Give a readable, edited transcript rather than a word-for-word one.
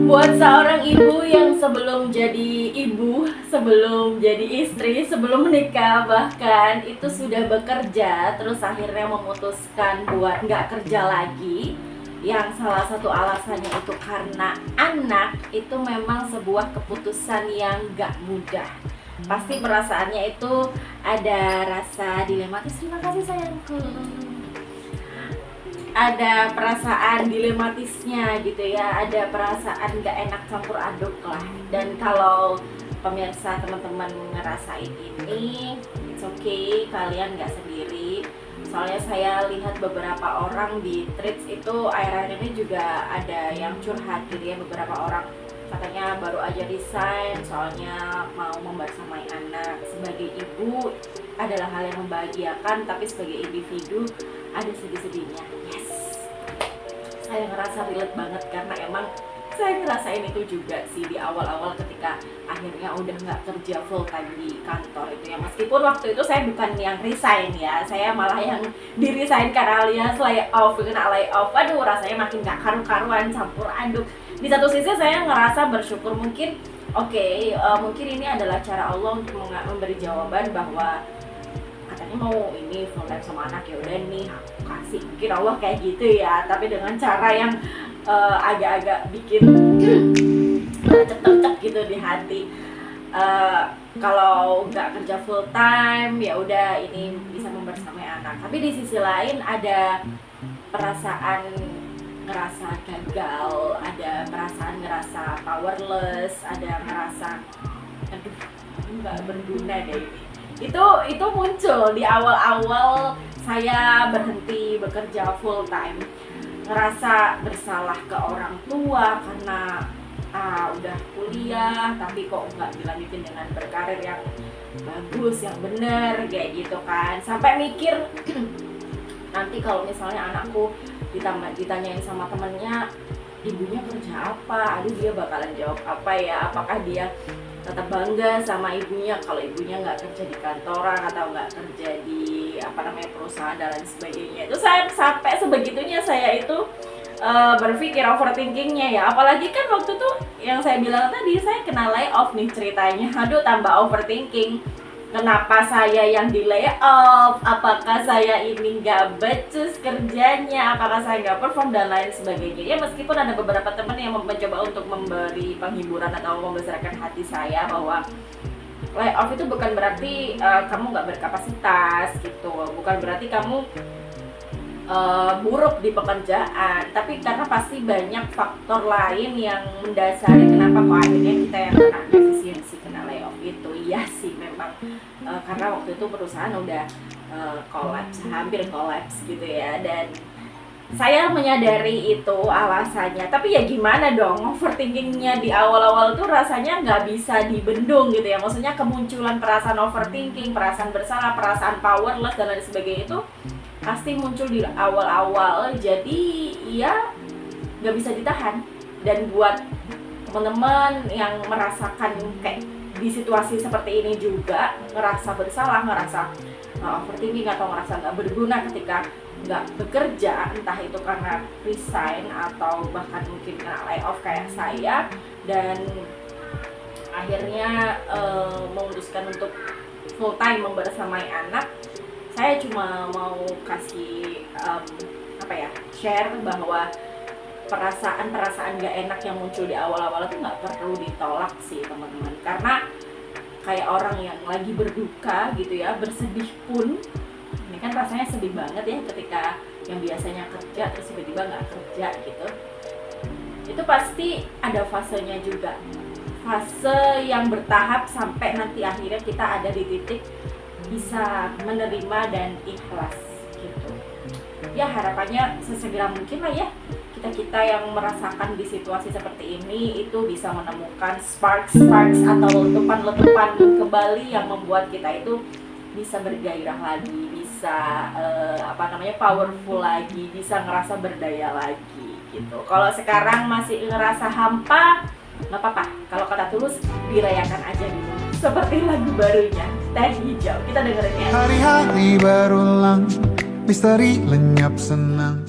Buat seorang ibu yang sebelum jadi ibu, sebelum jadi istri, sebelum menikah bahkan itu sudah bekerja, terus akhirnya memutuskan buat nggak kerja lagi, yang salah satu alasannya itu karena anak, itu memang sebuah keputusan yang nggak mudah. Pasti perasaannya itu ada rasa dilematis. Terima kasih sayangku. Ada perasaan dilematisnya gitu ya, ada perasaan gak enak campur aduk lah. Dan kalau pemirsa teman-teman ngerasain ini, it's okay, kalian gak sendiri. Soalnya saya lihat beberapa orang di Threads itu akhir-akhir ini juga ada yang curhat gitu ya, beberapa orang katanya baru aja resign soalnya mau membersamai anak. Sebagai ibu adalah hal yang membahagiakan, tapi sebagai individu ada sedih-sedihnya. Yes, saya ngerasa relate banget karena emang saya ngerasain itu juga sih di awal-awal ketika akhirnya udah nggak kerja full time di kantor itu ya. Meskipun waktu itu saya bukan yang resign ya, saya malah yang di resign karena alias layoff, kena layoff. Aduh, rasanya makin gak karu-karuan, campur aduk. Di satu sisi saya ngerasa bersyukur, mungkin mungkin ini adalah cara Allah untuk memberi jawaban bahwa katanya mau ini full time sama anak, ya udah nih aku kasih. Mungkin Allah kayak gitu ya, tapi dengan cara yang agak-agak bikin cek-cek gitu di hati. Kalau nggak kerja full time ya udah ini bisa membersamai anak, tapi di sisi lain ada perasaan ngerasa gagal, ada perasaan ngerasa powerless, ada ngerasa aduh nggak berguna deh ini. Itu muncul di awal-awal saya berhenti bekerja full time. Ngerasa bersalah ke orang tua karena udah kuliah tapi kok nggak dilanjutin dengan berkarir yang bagus, yang bener kayak gitu kan. Sampai mikir nanti kalau misalnya anakku ditanyain sama temennya ibunya kerja apa, aduh dia bakalan jawab apa ya, apakah dia tetap bangga sama ibunya kalau ibunya nggak kerja di kantoran atau nggak kerja di perusahaan dan lain sebagainya. Itu saya sampai sebegitunya saya itu berpikir, overthinkingnya ya. Apalagi kan waktu tuh yang saya bilang tadi, saya kena layoff nih ceritanya. Aduh, tambah overthinking. Kenapa saya yang di layoff? Apakah saya ini nggak becus kerjanya? Apakah saya nggak perform dan lain sebagainya? Ya meskipun ada beberapa teman yang mencoba untuk memberi penghiburan atau membesarkan hati saya bahwa layoff itu bukan berarti kamu nggak berkapasitas gitu, bukan berarti kamu buruk di pekerjaan, tapi karena pasti banyak faktor lain yang mendasari kenapa kok akhirnya kita yang kena efisiensi, kena layoff itu. Iya sih memang karena waktu itu perusahaan udah hampir kolaps gitu ya, dan saya menyadari itu alasannya. Tapi ya gimana dong, overthinkingnya di awal-awal tuh rasanya nggak bisa dibendung gitu ya. Maksudnya kemunculan perasaan overthinking, perasaan bersalah, perasaan powerless dan lain sebagainya itu pasti muncul di awal-awal. Jadi ya nggak bisa ditahan. Dan buat teman-teman yang merasakan kayak di situasi seperti ini juga, ngerasa bersalah, ngerasa overthinking atau ngerasa nggak berguna ketika nggak bekerja, entah itu karena resign atau bahkan mungkin kena layoff kayak saya, dan akhirnya memutuskan untuk full time membersamai anak. Saya cuma mau kasih share bahwa perasaan gak enak yang muncul di awal-awal itu nggak perlu ditolak sih teman-teman, karena kayak orang yang lagi berduka gitu ya, bersedih pun ini kan rasanya sedih banget ya ketika yang biasanya kerja terus tiba-tiba nggak kerja gitu. Itu pasti ada fasenya juga, fase yang bertahap sampai nanti akhirnya kita ada di titik bisa menerima dan ikhlas gitu. Ya harapannya sesegera mungkin lah ya kita yang merasakan di situasi seperti ini itu bisa menemukan sparks atau letupan kembali yang membuat kita itu bisa bergairah lagi, bisa powerful lagi, bisa ngerasa berdaya lagi gitu. Kalau sekarang masih ngerasa hampa, nggak apa-apa. Kalau kata Tulus, dirayakan aja dulu. Seperti lagu barunya Teh Hijau, kita dengerin ya. Hari-hari berulang, misteri lenyap senang.